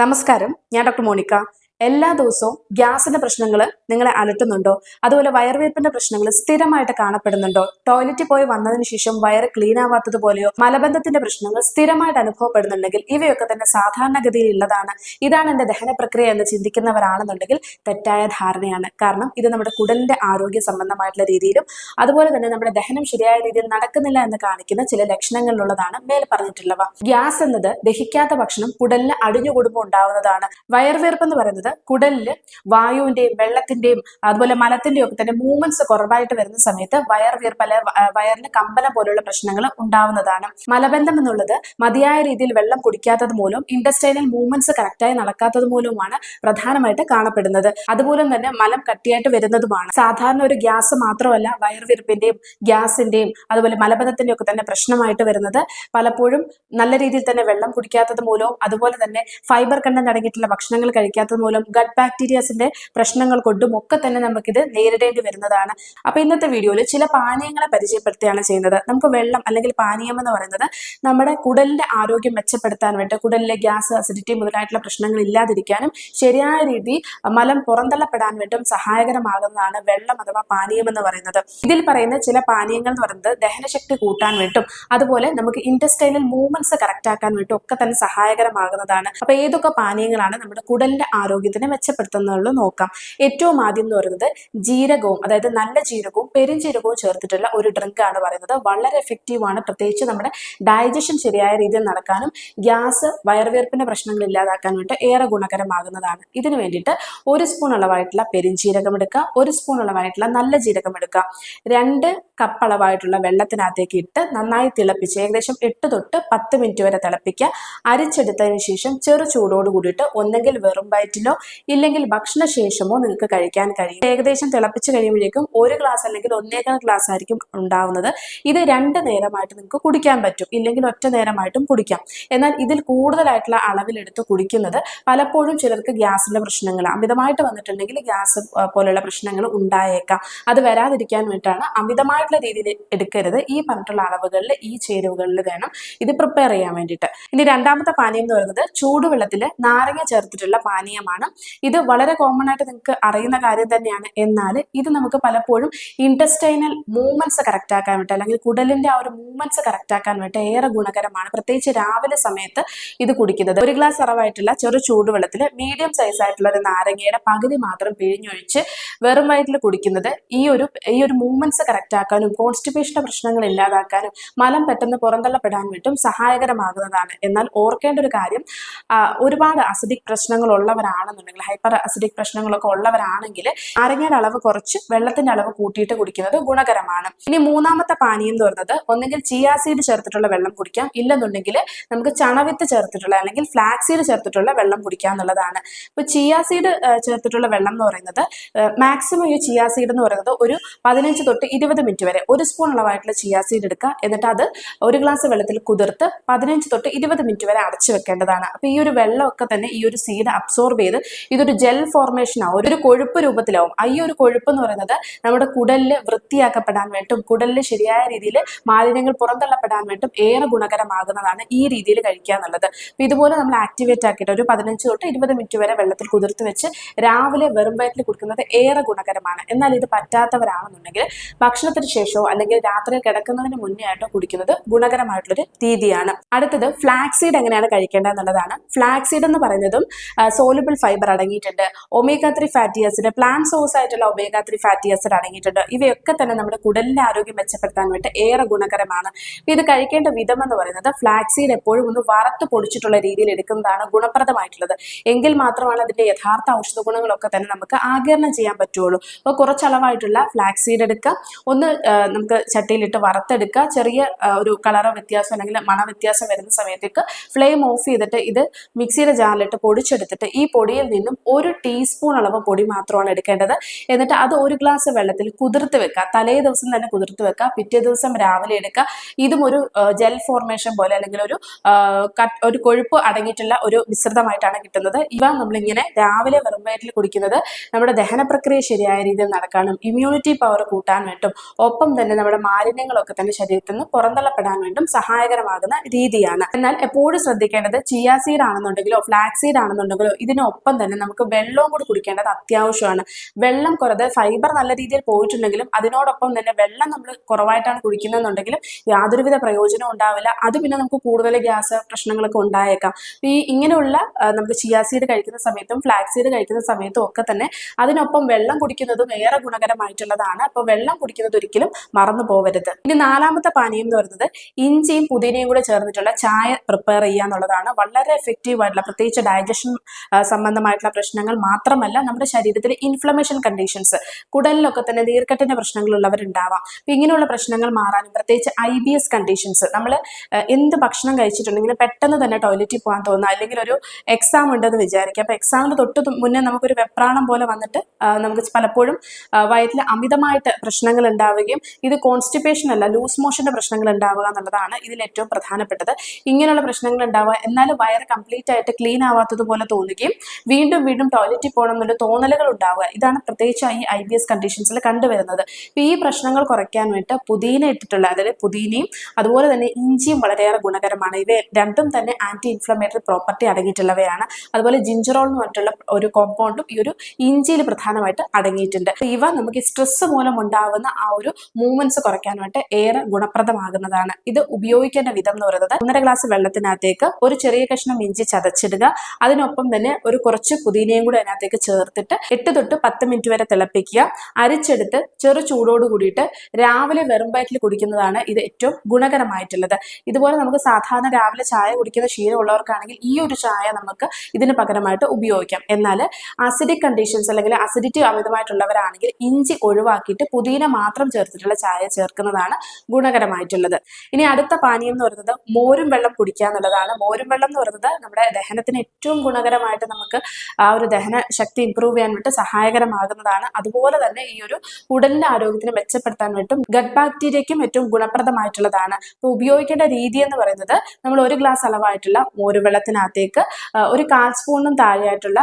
നമസ്കാരം, ഞാൻ doctor Monica. എല്ലാ ദിവസവും ഗ്യാസിന്റെ പ്രശ്നങ്ങൾ നിങ്ങളെ അലട്ടുന്നുണ്ടോ? അതുപോലെ വയറുവേപ്പിന്റെ പ്രശ്നങ്ങൾ സ്ഥിരമായിട്ട് കാണപ്പെടുന്നുണ്ടോ? ടോയ്ലറ്റിൽ പോയി വന്നതിന് ശേഷം വയറ് ക്ലീൻ ആവാത്തതുപോലെയോ മലബന്ധത്തിന്റെ പ്രശ്നങ്ങൾ സ്ഥിരമായിട്ട് അനുഭവപ്പെടുന്നുണ്ടെങ്കിൽ ഇവയൊക്കെ തന്നെ സാധാരണഗതിയിൽ ഉള്ളതാണ്. ഇതാണ് എന്റെ ദഹന പ്രക്രിയ എന്ന് ചിന്തിക്കുന്നവരാണെന്നുണ്ടെങ്കിൽ തെറ്റായ ധാരണയാണ്. കാരണം ഇത് നമ്മുടെ കുടലിന്റെ ആരോഗ്യ സംബന്ധമായിട്ടുള്ള രീതിയിലും അതുപോലെ തന്നെ നമ്മുടെ ദഹനം ശരിയായ രീതിയിൽ നടക്കുന്നില്ല എന്ന് കാണിക്കുന്ന ചില ലക്ഷണങ്ങളിലുള്ളതാണ് മേൽ പറഞ്ഞിട്ടുള്ളവ. ഗ്യാസ് എന്നത് ദഹിക്കാത്ത ഭക്ഷണം കുടലിന് അടിഞ്ഞുകൂടുമ്പോൾ ഉണ്ടാവുന്നതാണ്. വയറുവീർപ്പ് എന്ന് പറയുന്നത് കുടലില് വായുവിന്റെയും വെള്ളത്തിന്റെയും അതുപോലെ മലത്തിന്റെയും ഒക്കെ തന്നെ മൂവ്മെന്റ്സ് കുറവായിട്ട് വരുന്ന സമയത്ത് വയറുവീർപ്പ് അല്ലെ വയറിന് കമ്പനം പോലുള്ള പ്രശ്നങ്ങൾ ഉണ്ടാവുന്നതാണ്. മലബന്ധം എന്നുള്ളത് മതിയായ രീതിയിൽ വെള്ളം കുടിക്കാത്തത് മൂലം ഇൻഡസ്റ്റൈനൽ മൂവ്മെന്റ്സ് കറക്റ്റായി നടക്കാത്തത് മൂലവുമാണ് പ്രധാനമായിട്ട് കാണപ്പെടുന്നത്. അതുപോലെ തന്നെ മലം കട്ടിയായിട്ട് വരുന്നതുമാണ്. സാധാരണ ഒരു ഗ്യാസ് മാത്രമല്ല വയറുവീർപ്പിന്റെയും ഗ്യാസിന്റെയും അതുപോലെ മലബന്ധത്തിന്റെയും ഒക്കെ തന്നെ പ്രശ്നമായിട്ട് വരുന്നത് പലപ്പോഴും നല്ല രീതിയിൽ തന്നെ വെള്ളം കുടിക്കാത്തത് മൂലവും അതുപോലെ തന്നെ ഫൈബർ കണ്ടന്റ് അടങ്ങിയിട്ടുള്ള ഭക്ഷണങ്ങൾ കഴിക്കാത്തത് മൂലം ഗട്ട് ബാക്ടീരിയസിന്റെ പ്രശ്നങ്ങൾ കൊണ്ടും ഒക്കെ തന്നെ നമുക്കിത് നേരിടേണ്ടി വരുന്നതാണ്. അപ്പൊ ഇന്നത്തെ വീഡിയോയിൽ ചില പാനീയങ്ങളെ പരിചയപ്പെടുത്തുകയാണ് ചെയ്യുന്നത്. നമുക്ക് വെള്ളം അല്ലെങ്കിൽ പാനീയം എന്ന് പറയുന്നത് നമ്മുടെ കുടലിന്റെ ആരോഗ്യം മെച്ചപ്പെടുത്താൻ വേണ്ടി കുടലിലെ ഗ്യാസ്, അസിഡിറ്റി മുതലായിട്ടുള്ള പ്രശ്നങ്ങൾ ഇല്ലാതിരിക്കാനും ശരിയായ രീതിയിൽ മലം പുറന്തള്ളപ്പെടാൻ വേണ്ടിയും സഹായകരമാകുന്നതാണ് വെള്ളം അഥവാ പാനീയം എന്ന് പറയുന്നത്. ഇതിൽ പറയുന്ന ചില പാനീയങ്ങൾ എന്ന് പറയുന്നത് ദഹനശക്തി കൂട്ടാൻ വേണ്ടിയും അതുപോലെ നമുക്ക് ഇൻഡസ്റ്റൈനൽ മൂവ്മെന്റ്സ് കറക്റ്റ് ആക്കാൻ വേണ്ടിയും ഒക്കെ തന്നെ സഹായകരമാകുന്നതാണ്. അപ്പൊ ഏതൊക്കെ പാനീയങ്ങളാണ് നമ്മുടെ കുടലിന്റെ ആരോഗ്യത്തിനെ മെച്ചപ്പെടുത്തുന്നുള്ളൂ നോക്കാം. ഏറ്റവും ആദ്യം എന്ന് പറയുന്നത് ജീരകവും, അതായത് നല്ല ജീരകവും പെരുംജീരകവും ചേർത്തിട്ടുള്ള ഒരു ഡ്രിങ്ക് ആണ് പറയുന്നത്. വളരെ എഫക്റ്റീവ് ആണ്. പ്രത്യേകിച്ച് നമ്മുടെ ഡൈജഷൻ ശരിയായ രീതിയിൽ നടക്കാനും ഗ്യാസ്, വയറുവീർപ്പിന്റെ പ്രശ്നങ്ങൾ ഇല്ലാതാക്കാൻ വേണ്ടി ഏറെ ഗുണകരമാകുന്നതാണ്. ഇതിനു വേണ്ടിയിട്ട് 1 സ്പൂൺ അളവായിട്ടുള്ള പെരുംജീരകം എടുക്കുക, 1 സ്പൂൺ അളവായിട്ടുള്ള നല്ല ജീരകം എടുക്കുക, 2 കപ്പ് അളവായിട്ടുള്ള വെള്ളത്തിനകത്തേക്ക് ഇട്ട് നന്നായി തിളപ്പിച്ച് ഏകദേശം 8 തൊട്ട് 10 മിനിറ്റ് വരെ തിളപ്പിക്കുക. അരിച്ചെടുത്തതിന് ശേഷം ചെറു ചൂടോട് കൂടിയിട്ട് ഒന്നെങ്കിൽ വെറും വയറ്റിലോ ഇല്ലെങ്കിൽ ഭക്ഷണശേഷമോ നിങ്ങൾക്ക് കഴിക്കാൻ കഴിയും. ഏകദേശം തിളപ്പിച്ച് കഴിയുമ്പോഴേക്കും 1 ഗ്ലാസ് അല്ലെങ്കിൽ 1.25 ഗ്ലാസ് ആയിരിക്കും ഉണ്ടാവുന്നത്. ഇത് 2 നേരമായിട്ട് നിങ്ങൾക്ക് കുടിക്കാൻ പറ്റും, ഇല്ലെങ്കിൽ ഒറ്റ നേരമായിട്ടും കുടിക്കാം. എന്നാൽ ഇതിൽ കൂടുതലായിട്ടുള്ള അളവിലെടുത്ത് കുടിക്കുന്നത് പലപ്പോഴും ചിലർക്ക് ഗ്യാസിന്റെ പ്രശ്നങ്ങൾ അമിതമായിട്ട് വന്നിട്ടുണ്ടെങ്കിൽ ഗ്യാസ് പോലുള്ള പ്രശ്നങ്ങൾ ഉണ്ടായേക്കാം. അത് വരാതിരിക്കാൻ വേണ്ടിയിട്ടാണ് അമിതമായിട്ടുള്ള രീതിയിൽ എടുക്കരുത്. ഈ പറഞ്ഞിട്ടുള്ള അളവുകളിൽ ഈ ചേരുവകളിൽ വേണം ഇത് പ്രിപ്പയർ ചെയ്യാൻ വേണ്ടിയിട്ട്. ഇനി രണ്ടാമത്തെ പാനീയം എന്ന് പറയുന്നത് ചൂടുവെള്ളത്തിൽ നാരങ്ങ ചേർത്തിട്ടുള്ള പാനീയമാണ്. ഇത് വളരെ കോമൺ ആയിട്ട് നിങ്ങൾക്ക് അറിയുന്ന കാര്യം തന്നെയാണ്. എന്നാൽ ഇത് നമുക്ക് പലപ്പോഴും ഇൻഡസ്റ്റൈനൽ മൂവ്മെന്റ്സ് കറക്റ്റ് ആക്കാൻ വേണ്ടി അല്ലെങ്കിൽ കുടലിന്റെ ആ ഒരു മൂവ്മെന്റ്സ് കറക്റ്റ് ആക്കാൻ വേണ്ടി ഏറെ ഗുണകരമാണ്. പ്രത്യേകിച്ച് രാവിലെ സമയത്ത് ഇത് കുടിക്കുന്നത്. 1 ഗ്ലാസ് അളവായിട്ടുള്ള ചെറു ചൂടുവെള്ളത്തിൽ മീഡിയം സൈസ് ആയിട്ടുള്ള ഒരു നാരങ്ങയുടെ പകുതി മാത്രം പിഴിഞ്ഞൊഴിച്ച് വെറും വയറ്റിൽ കുടിക്കുന്നത് ഈ ഒരു മൂവ്മെന്റ്സ് കറക്റ്റ് ആക്കാനും കോൺസ്റ്റിപ്പേഷന്റെ പ്രശ്നങ്ങൾ ഇല്ലാതാക്കാനും മലം പെട്ടെന്ന് പുറന്തള്ളപ്പെടാൻ വേണ്ടിയും സഹായകരമാകുന്നതാണ്. എന്നാൽ ഓർക്കേണ്ട ഒരു കാര്യം, ഒരുപാട് അസിഡിക് പ്രശ്നങ്ങൾ ഉള്ളവരാണെന്നുണ്ടെങ്കിൽ, ഹൈപ്പർ അസിഡിക് പ്രശ്നങ്ങളൊക്കെ ഉള്ളവരാണെങ്കിൽ നാരങ്ങയുടെ അളവ് കുറച്ച് വെള്ളത്തിന്റെ അളവ് കൂട്ടിയിട്ട് കുടിക്കുന്നത് ഗുണകരമാണ്. ഇനി മൂന്നാമത്തെ പാനീയം എന്ന് പറയുന്നത് ഒന്നെങ്കിൽ ചിയാ സീഡ് ചേർത്തിട്ടുള്ള വെള്ളം കുടിക്കാം, ഇല്ലെന്നുണ്ടെങ്കിൽ നമുക്ക് ചണവിത്ത് ചേർത്തിട്ടുള്ള അല്ലെങ്കിൽ ഫ്ലാക്സ് സീഡ് ചേർത്തിട്ടുള്ള വെള്ളം കുടിക്കാം എന്നുള്ളതാണ്. ഇപ്പൊ ചിയാ സീഡ് ചേർത്തിട്ടുള്ള വെള്ളം എന്ന് പറയുന്നത് മാക്സിമം ഈ ചിയാ സീഡ് എന്ന് പറയുന്നത് ഒരു 15 തൊട്ട് 20 മിനിറ്റ് വരെ 1 സ്പൂൺ അളവായിട്ടുള്ള ചിയാ സീഡ് എടുക്കുക. എന്നിട്ട് അത് 1 ഗ്ലാസ് വെള്ളത്തിൽ കുതിർത്ത് 15 തൊട്ട് 20 മിനിറ്റ് വരെ അടച്ചു വെക്കേണ്ടതാണ്. അപ്പൊ ഈ ഒരു വെള്ളമൊക്കെ തന്നെ ഈ ഒരു സീഡ് അബ്സോർബ് ചെയ്ത് ഇതൊരു ജെൽ ഫോർമേഷൻ ആവും, ഒരു കൊഴുപ്പ് രൂപത്തിലാവും. ഈ ഒരു കൊഴുപ്പ് എന്ന് പറയുന്നത് നമ്മുടെ കുടലിൽ വൃത്തിയാക്കപ്പെടാൻ വേണ്ടിയും കുടലിൽ ശരിയായ രീതിയിൽ മാലിന്യങ്ങൾ പുറന്തള്ളപ്പെടാൻ വേണ്ടിയും ഏറെ ഗുണകരമാകുന്നതാണ് ഈ രീതിയിൽ കഴിക്കുക എന്നുള്ളത്. അപ്പൊ ഇതുപോലെ നമ്മൾ ആക്ടിവേറ്റ് ആക്കിയിട്ട് ഒരു 15 തൊട്ട് 20 മിനിറ്റ് വരെ വെള്ളത്തിൽ കുതിർത്ത് വെച്ച് രാവിലെ വെറും വയറ്റിൽ കുടിക്കുന്നത് ഏറെ ഗുണകരമാണ്. എന്നാൽ ഇത് പറ്റാത്തവരാണെന്നുണ്ടെങ്കിൽ ഭക്ഷണത്തിന് ശേഷമോ അല്ലെങ്കിൽ രാത്രി കിടക്കുന്നതിന് മുന്നേ ആയിട്ടോ കുടിക്കുന്നത് ഗുണകരമായിട്ടുള്ളൊരു രീതിയാണ്. അടുത്തത് ഫ്ലാക്സ് സീഡ് എങ്ങനെയാണ് കഴിക്കേണ്ടത് എന്നുള്ളതാണ്. ഫ്ലാക്സ് സീഡ് എന്ന് പറയുന്നതും സോലുബിൾ ഫൈബർ അടങ്ങിയിട്ടുണ്ട്, omega 3 fatty acid, plant source ആയിട്ടുള്ള ഒമേഗ 3 ഫാറ്റി ആസിഡ് അടങ്ങിയിട്ടുണ്ട്. ഇവയൊക്കെ തന്നെ നമ്മുടെ കുടലിന്റെ ആരോഗ്യം മെച്ചപ്പെടുത്താൻ വേണ്ടി ഏറെ ഗുണകരമാണ്. ഇത് കഴിക്കേണ്ട വിധം എന്ന് പറയുന്നത് ഫ്ലാക്സ് സീഡ് എപ്പോഴും ഒന്ന് വറുത്ത് പൊടിച്ചിട്ടുള്ള രീതിയിൽ എടുക്കുന്നതാണ് ഗുണപ്രദമായിട്ടുള്ളത്. എങ്കിൽ മാത്രമാണ് അതിന്റെ യഥാർത്ഥ ഔഷധ ഗുണങ്ങളൊക്കെ തന്നെ നമുക്ക് ആഗിരണം ചെയ്യാൻ പറ്റുള്ളൂ. അപ്പോൾ കുറച്ചളവായിട്ടുള്ള ഫ്ലാക്സ് സീഡ് എടുക്കുക, ഒന്ന് നമുക്ക് ചട്ടിയിലിട്ട് വറുത്തെടുക്കുക. ചെറിയ ഒരു കളറോ വ്യത്യാസം അല്ലെങ്കിൽ മണ വ്യത്യാസം വരുന്ന സമയത്തേക്ക് ഫ്ലെയിം ഓഫ് ചെയ്തിട്ട് ഇത് മിക്സിയുടെ ജാറിലിട്ട് പൊടിച്ചെടുത്തിട്ട് ഈ പൊടിയെ പൊടിയിൽ നിന്നും 1 ടീസ്പൂൺ അളവ് പൊടി മാത്രമാണ് എടുക്കേണ്ടത്. എന്നിട്ട് അത് 1 ഗ്ലാസ് വെള്ളത്തിൽ കുതിർത്ത് വെക്കുക. തലേ ദിവസം തന്നെ കുതിർത്ത് വെക്കുക. പിറ്റേ ദിവസം രാവിലെ എടുക്കുക. ഇതും ഒരു ജെൽ ഫോർമേഷൻ പോലെ അല്ലെങ്കിൽ ഒരു കൊഴുപ്പ് അടങ്ങിയിട്ടുള്ള ഒരു മിശ്രിതമായിട്ടാണ് കിട്ടുന്നത്. ഇവ നമ്മളിങ്ങനെ രാവിലെ വെറും വയറ്റിൽ കുടിക്കുന്നത് നമ്മുടെ ദഹന പ്രക്രിയ ശരിയായ രീതിയിൽ നടക്കാനും ഇമ്മ്യൂണിറ്റി പവർ കൂട്ടാൻ വേണ്ടും ഒപ്പം തന്നെ നമ്മുടെ മാലിന്യങ്ങളൊക്കെ തന്നെ ശരീരത്തിൽ നിന്ന് പുറന്തള്ളപ്പെടാൻ വേണ്ടും സഹായകരമാകുന്ന രീതിയാണ്. എന്നാൽ എപ്പോഴും ശ്രദ്ധിക്കേണ്ടത് ചിയാ സീഡ് ആണെന്നുണ്ടെങ്കിലോ ഫ്ലാക്സ് സീഡ് ആണെന്നുണ്ടെങ്കിലോ ഇതിനൊപ്പം തന്നെ നമുക്ക് വെള്ളവും കൂടി കുടിക്കേണ്ടത് അത്യാവശ്യമാണ്. വെള്ളം കുറത് ഫൈബർ നല്ല രീതിയിൽ പോയിട്ടുണ്ടെങ്കിലും അതിനോടൊപ്പം തന്നെ വെള്ളം നമ്മൾ കുറവായിട്ടാണ് കുടിക്കുന്നതെന്നുണ്ടെങ്കിലും യാതൊരുവിധ പ്രയോജനവും ഉണ്ടാവില്ല. അത് പിന്നെ നമുക്ക് കൂടുതൽ ഗ്യാസ് പ്രശ്നങ്ങളൊക്കെ ഉണ്ടായേക്കാം. ഈ ഇങ്ങനെയുള്ള നമുക്ക് ചിയാ സീഡ് കഴിക്കുന്ന സമയത്തും ഫ്ലാക്സ് സീഡ് കഴിക്കുന്ന സമയത്തും ഒക്കെ തന്നെ അതിനൊപ്പം വെള്ളം കുടിക്കുന്നതും ഏറെ ഗുണകരമായിട്ടുള്ളതാണ്. അപ്പോൾ വെള്ളം കുടിക്കുന്നത് ഒരിക്കലും മറന്നു പോകരുത്. ഇനി 4ാമത്തെ പാനീയം എന്ന് പറയുന്നത് ഇഞ്ചിയും പുതിനയും കൂടെ ചേർന്നിട്ടുള്ള ചായ പ്രിപ്പയർ ചെയ്യുക എന്നുള്ളതാണ്. വളരെ എഫക്റ്റീവ് ആയിട്ടുള്ള പ്രത്യേകിച്ച് ഡൈജഷൻ സംബന്ധമായിട്ടുള്ള പ്രശ്നങ്ങൾ മാത്രമല്ല നമ്മുടെ ശരീരത്തിലെ ഇൻഫ്ലമേഷൻ കണ്ടീഷൻസ് കുടലിലൊക്കെ തന്നെ നീർക്കെട്ടിന്റെ പ്രശ്നങ്ങളുള്ളവരുണ്ടാവാം. അപ്പൊ ഇങ്ങനെയുള്ള പ്രശ്നങ്ങൾ മാറാനും പ്രത്യേകിച്ച് IBS കണ്ടീഷൻസ് നമ്മൾ എന്ത് ഭക്ഷണം കഴിച്ചിട്ടുണ്ടെങ്കിലും പെട്ടെന്ന് തന്നെ ടോയ്ലറ്റിൽ പോകാൻ തോന്നുക, അല്ലെങ്കിൽ ഒരു എക്സാം ഉണ്ടെന്ന് വിചാരിക്കുക. അപ്പൊ എക്സാമിന് തൊട്ട് മുന്നേ നമുക്കൊരു വെപ്രാളം പോലെ വന്നിട്ട് നമുക്ക് പലപ്പോഴും വയറ്റിൽ അമിതമായിട്ട് പ്രശ്നങ്ങൾ ഉണ്ടാവുകയും ഇത് കോൺസ്റ്റിപ്പേഷൻ അല്ല ലൂസ് മോഷന്റെ പ്രശ്നങ്ങൾ ഉണ്ടാവുക എന്നുള്ളതാണ് ഇതിൽ ഏറ്റവും പ്രധാനപ്പെട്ടത്. ഇങ്ങനെയുള്ള പ്രശ്നങ്ങൾ ഉണ്ടാവുക, എന്നാലും വയറ് കംപ്ലീറ്റ് ആയിട്ട് ക്ലീൻ ആവാത്തതുപോലെ തോന്നുകയും വീണ്ടും വീണ്ടും ടോയ്ലറ്റിൽ പോകണം എന്നുള്ള തോന്നലുകൾ ഉണ്ടാവുക, ഇതാണ് പ്രത്യേകിച്ച് ഈ IBS കണ്ടീഷൻസിൽ കണ്ടുവരുന്നത്. അപ്പൊ ഈ പ്രശ്നങ്ങൾ കുറയ്ക്കാൻ വേണ്ടി പുതിന ഇട്ടിട്ടുള്ള അതായത് പുതിനയും അതുപോലെ തന്നെ ഇഞ്ചിയും വളരെയേറെ ഗുണകരമാണ്. ഇവ രണ്ടും തന്നെ ആന്റി ഇൻഫ്ലമേറ്ററി പ്രോപ്പർട്ടി അടങ്ങിയിട്ടുള്ളവയാണ്. അതുപോലെ ജിഞ്ചറോൾ എന്ന് പറഞ്ഞിട്ടുള്ള ഒരു കോമ്പൗണ്ടും ഈ ഒരു ഇഞ്ചിയിൽ പ്രധാനമായിട്ട് അടങ്ങിയിട്ടുണ്ട്. ഇവ നമുക്ക് സ്ട്രെസ് മൂലം ഉണ്ടാകുന്ന ആ ഒരു മൂവ്മെന്റ്സ് കുറയ്ക്കാനായിട്ട് ഏറെ ഗുണപ്രദമാകുന്നതാണ്. ഇത് ഉപയോഗിക്കേണ്ട വിധം എന്ന് പറയുന്നത് 1.5 ഗ്ലാസ് വെള്ളത്തിനകത്തേക്ക് ഒരു ചെറിയ കഷ്ണം ഇഞ്ചി ചതച്ചിടുക. അതിനൊപ്പം തന്നെ ഒരു കുറച്ച് പുതിനയും കൂടി അതിനകത്തേക്ക് ചേർത്തിട്ട് 8 തൊട്ട് 10 മിനിറ്റ് വരെ തിളപ്പിക്കുക. അരിച്ചെടുത്ത് ചെറു ചൂടോട് കൂടിയിട്ട് രാവിലെ വെറും വയറ്റിൽ കുടിക്കുന്നതാണ് ഇത് ഏറ്റവും ഗുണകരമായിട്ടുള്ളത്. ഇതുപോലെ നമുക്ക് സാധാരണ രാവിലെ ചായ കുടിക്കുന്ന ശീലമുള്ളവർക്കാണെങ്കിൽ ഈ ഒരു ചായ നമുക്ക് ഇതിന് പകരമായിട്ട് ഉപയോഗിക്കാം. എന്നാൽ അസിഡിക് കണ്ടീഷൻസ് അല്ലെങ്കിൽ അസിഡിറ്റി അമിതമായിട്ടുള്ളവരാണെങ്കിൽ ഇഞ്ചി ഒഴിവാക്കിയിട്ട് പുതിന മാത്രം ചേർത്തിട്ടുള്ള ചായ ചേർക്കുന്നതാണ് ഗുണകരമായിട്ടുള്ളത്. ഇനി അടുത്ത പാനീയം എന്ന് പറയുന്നത് മോരും വെള്ളം കുടിക്കുക എന്നുള്ളതാണ്. മോരും വെള്ളം എന്ന് പറയുന്നത് നമ്മുടെ ദഹനത്തിന് ഏറ്റവും ഗുണകരമായിട്ട് നമുക്ക് ആ ഒരു ദഹന ശക്തി ഇംപ്രൂവ് ചെയ്യാൻ വേണ്ടി സഹായകരമാകുന്നതാണ്. അതുപോലെ തന്നെ ഈ ഒരു കുടലിന്റെ ആരോഗ്യത്തിന് മെച്ചപ്പെടുത്താൻ വേണ്ടിയും ഗട്ട് ബാക്ടീരിയയ്ക്കും ഏറ്റവും ഗുണപ്രദമായിട്ടുള്ളതാണ്. അപ്പോൾ ഉപയോഗിക്കേണ്ട രീതി എന്ന് പറയുന്നത് നമ്മൾ 1 ഗ്ലാസ് അളവായിട്ടുള്ള മോരുവെള്ളത്തിനകത്തേക്ക് ഒരു 1/4 സ്പൂണിനും താഴെയായിട്ടുള്ള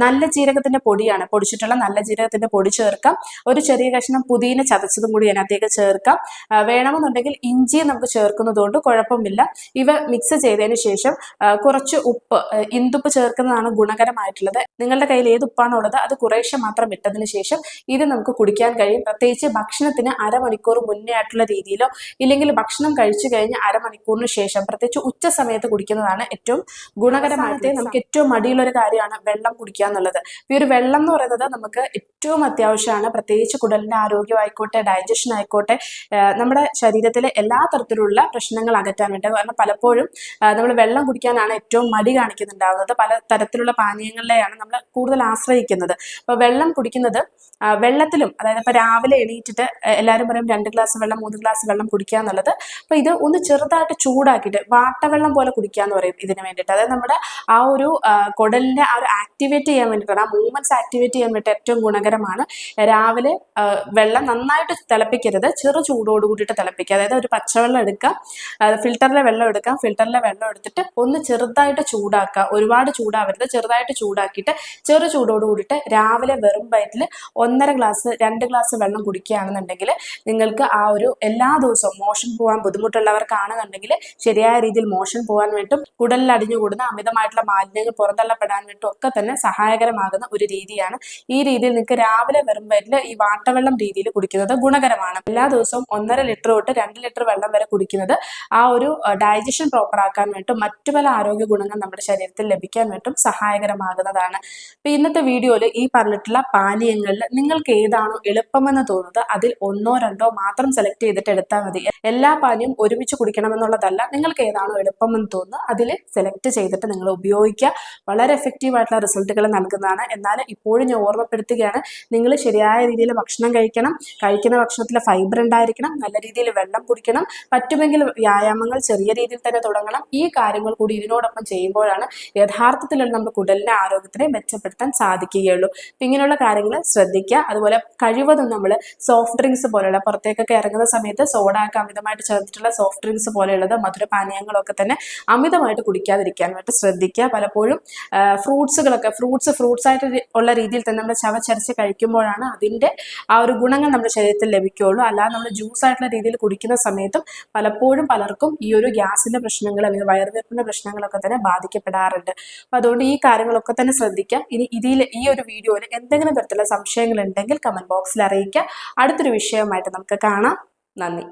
നല്ല ജീരകത്തിന്റെ പൊടിയാണ്, പൊടിച്ചിട്ടുള്ള നല്ല ജീരകത്തിന്റെ പൊടി ചേർക്കാം. ഒരു ചെറിയ കഷ്ണം പുതിന ചതച്ചതും കൂടി അതിനകത്തേക്ക് ചേർക്കാം. വേണമെന്നുണ്ടെങ്കിൽ ഇഞ്ചി നമുക്ക് ചേർക്കുന്നതുകൊണ്ട് കുഴപ്പമില്ല. ഇവ മിക്സ് ചെയ്തതിന് ശേഷം കുറച്ച് ഉപ്പ്, ഇന്ദുപ്പ് ചേർക്കുന്നതാണ് ഗുണകരമായിട്ടുള്ളത്. നിങ്ങളുടെ കയ്യിൽ ഏത് ഉപ്പാണോ ഉള്ളത് അത് കുറേശ്ശെ മാത്രം ഇട്ടതിന് ശേഷം ഇത് നമുക്ക് കുടിക്കാൻ കഴിയും. പ്രത്യേകിച്ച് ഭക്ഷണത്തിന് അരമണിക്കൂർ മുന്നേ ആയിട്ടുള്ള രീതിയിലോ ഇല്ലെങ്കിൽ ഭക്ഷണം കഴിച്ചു കഴിഞ്ഞ് അരമണിക്കൂറിന് ശേഷം പ്രത്യേകിച്ച് ഉച്ച സമയത്ത് കുടിക്കുന്നതാണ് ഏറ്റവും ഗുണകരമായിട്ട്. നമുക്ക് ഏറ്റവും മടിയുള്ള ഒരു കാര്യമാണ് വെള്ളം കുടിക്കുക എന്നുള്ളത്. ഈ ഒരു വെള്ളം എന്ന് പറയുന്നത് നമുക്ക് ഏറ്റവും അത്യാവശ്യമാണ്. പ്രത്യേകിച്ച് കുടലിന്റെ ആരോഗ്യമായിക്കോട്ടെ ഡൈജഷൻ ആയിക്കോട്ടെ നമ്മുടെ ശരീരത്തിലെ എല്ലാ തരത്തിലുള്ള പ്രശ്നങ്ങൾ അകറ്റാൻ വേണ്ടി. കാരണം പലപ്പോഴും നമ്മൾ വെള്ളം കുടിക്കാനാണ് ഏറ്റവും മടി കാണിക്കുന്നുണ്ടാവുന്നത്. പല തരത്തിലുള്ള പാനീയങ്ങളിലെയാണ് നമ്മൾ കൂടുതൽ ആശ്രയിക്കുന്നത്. അപ്പോൾ വെള്ളം കുടിക്കുന്നത് വെള്ളത്തിലും, അതായത് ഇപ്പൊ രാവിലെ എണീറ്റിട്ട് എല്ലാവരും പറയും 2 ഗ്ലാസ് വെള്ളം 3 ഗ്ലാസ് വെള്ളം കുടിക്കുക എന്നുള്ളത്. അപ്പൊ ഇത് ഒന്ന് ചെറുതായിട്ട് ചൂടാക്കിയിട്ട് വാട്ടവെള്ളം പോലെ കുടിക്കുക എന്ന് പറയും ഇതിന് വേണ്ടിയിട്ട്. അതായത് നമ്മുടെ ആ ഒരു കുടലിന്റെ ആ ഒരു ആക്ടിവേറ്റ് ചെയ്യാൻ വേണ്ടിയിട്ടാണ്, ആ മൂവ്മെന്റ്സ് ആക്ടിവേറ്റ് ചെയ്യാൻ വേണ്ടി ഏറ്റവും ഗുണകരമാണ്. രാവിലെ വെള്ളം നന്നായിട്ട് തിളപ്പിക്കരുത്, ചെറു ചൂടോട് കൂടിയിട്ട് തിളപ്പിക്കുക. അതായത് ഒരു പച്ചവെള്ളം എടുക്കാം, ഫിൽറ്ററിലെ വെള്ളം എടുക്കാം. ഫിൽറ്ററിലെ വെള്ളം എടുത്തിട്ട് ഒന്ന് ചെറുതായിട്ട് ചൂടാക്കുക, ഒരുപാട് ചൂടാവരുത്, ചെറുതായിട്ട് ചൂടാക്കിയിട്ട് ചെറു ചൂടോട് കൂടിയിട്ട് രാവിലെ വെറും വയറ്റിൽ 1.5 ഗ്ലാസ് 2 ഗ്ലാസ് വെള്ളം കുടിക്കുകയാണെന്നുണ്ടെങ്കിൽ നിങ്ങൾക്ക് ആ ഒരു എല്ലാ ദിവസവും മോഷൻ പോകാൻ ബുദ്ധിമുട്ടുള്ളവർക്കാണെന്നുണ്ടെങ്കിൽ ശരിയായ രീതിയിൽ മോഷൻ പോകാൻ വേണ്ടിയിട്ടും കുടലിൽ അടിഞ്ഞുകൂടുന്ന അമിതമായിട്ടുള്ള മാലിന്യങ്ങൾ പുറന്തള്ളപ്പെടാൻ വേണ്ടിയിട്ടും ഒക്കെ തന്നെ സഹായകരമാകുന്ന ഒരു രീതിയാണ്. ഈ രീതിയിൽ നിങ്ങൾക്ക് രാവിലെ വെറും വയറ്റിൽ ഈ വാട്ടവെള്ളം രീതിയിൽ കുടിക്കുന്നത് ഗുണകരമാണ്. എല്ലാ ദിവസവും 1.5 ലിറ്റർ തൊട്ട് 2 ലിറ്റർ വെള്ളം വരെ കുടിക്കുന്നത് ആ ഒരു ഡൈജഷൻ പ്രോപ്പർ ആക്കാൻ വേണ്ടിയിട്ടും മറ്റു പല ആരോഗ്യ ഗുണങ്ങൾ നമ്മുടെ ശരീരത്തിൽ ലഭിക്കാൻ വേണ്ടിയിട്ടും സഹായകരമാകുന്നതാണ്. അപ്പൊ ഇന്നത്തെ വീഡിയോയിൽ ഈ പറഞ്ഞിട്ടുള്ള പാനീയങ്ങളിൽ നിങ്ങൾക്ക് ഏതാണോ എളുപ്പമെന്ന് തോന്നുന്നത് അതിൽ 1 or 2 മാത്രം സെലക്ട് ചെയ്തിട്ട് എടുത്താൽ മതി. എല്ലാ പാനീയം ഒരുമിച്ച് കുടിക്കണമെന്നുള്ളതല്ല. നിങ്ങൾക്ക് ഏതാണോ എളുപ്പമെന്ന് തോന്നുന്നത് അതിൽ സെലക്ട് ചെയ്തിട്ട് നിങ്ങൾ ഉപയോഗിക്കുക. വളരെ എഫക്റ്റീവ് ആയിട്ടുള്ള റിസൾട്ടുകൾ നൽകുന്നതാണ്. എന്നാൽ ഇപ്പോഴും ഞാൻ ഓർമ്മപ്പെടുത്തുകയാണ്, നിങ്ങൾ ശരിയായ രീതിയിൽ ഭക്ഷണം കഴിക്കണം. കഴിക്കുന്ന ഭക്ഷണത്തിൽ ഫൈബർ ഉണ്ടായിരിക്കണം, നല്ല രീതിയിൽ വെള്ളം കുടിക്കണം, പറ്റുമെങ്കിൽ വ്യായാമങ്ങൾ ചെറിയ രീതിയിൽ തന്നെ തുടങ്ങണം. ഈ കാര്യങ്ങൾ കൂടി ഇതിനോടൊപ്പം ചെയ്യുമ്പോഴാണ് യഥാർത്ഥത്തിലുള്ള നമ്മുടെ കുടലിന് കുടലിന്റെ ആരോഗ്യത്തിനെ മെച്ചപ്പെടുത്താൻ സാധിക്കുകയുള്ളൂ. അപ്പൊ ഇങ്ങനെയുള്ള കാര്യങ്ങൾ ശ്രദ്ധിക്കുക. അതുപോലെ കഴിവതും നമ്മൾ സോഫ്റ്റ് ഡ്രിങ്ക്സ് പോലെയുള്ള പുറത്തേക്കൊക്കെ ഇറങ്ങുന്ന സമയത്ത് സോഡ ഒക്കെ അമിതമായിട്ട് ചേർത്തിട്ടുള്ള സോഫ്റ്റ് ഡ്രിങ്ക്സ് പോലെയുള്ളത് മധുരപാനീയങ്ങളൊക്കെ തന്നെ അമിതമായിട്ട് കുടിക്കാതിരിക്കാനായിട്ട് ശ്രദ്ധിക്കുക. പലപ്പോഴും ഫ്രൂട്ട്സ് ആയിട്ട് ഉള്ള രീതിയിൽ തന്നെ നമ്മൾ ചവച്ചരച്ച് കഴിക്കുമ്പോഴാണ് അതിന്റെ ആ ഒരു ഗുണങ്ങൾ നമ്മുടെ ശരീരത്തിൽ ലഭിക്കുകയുള്ളൂ. അല്ലാതെ നമ്മൾ ജ്യൂസ് ആയിട്ടുള്ള രീതിയിൽ കുടിക്കുന്ന സമയത്തും പലപ്പോഴും പലർക്കും ഈ ഒരു ഗ്യാസിന്റെ പ്രശ്നങ്ങൾ അല്ലെങ്കിൽ വയറുവേപ്പിന്റെ പ്രശ്നങ്ങളൊക്കെ തന്നെ ബാധിക്കപ്പെടാറുണ്ട്. അപ്പൊ അതുകൊണ്ട് ഈ കാര്യങ്ങളൊക്കെ തന്നെ ശ്രദ്ധിക്കാം. ഇനി ഈ ഒരു വീഡിയോയിൽ എന്തെങ്കിലും തരത്തിലുള്ള സംശയങ്ങൾ ഉണ്ടെങ്കിൽ കമന്റ് ബോക്സിൽ അറിയിക്കുക. അടുത്തൊരു വിഷയവുമായിട്ട് നമുക്ക് കാണാം. നന്ദി.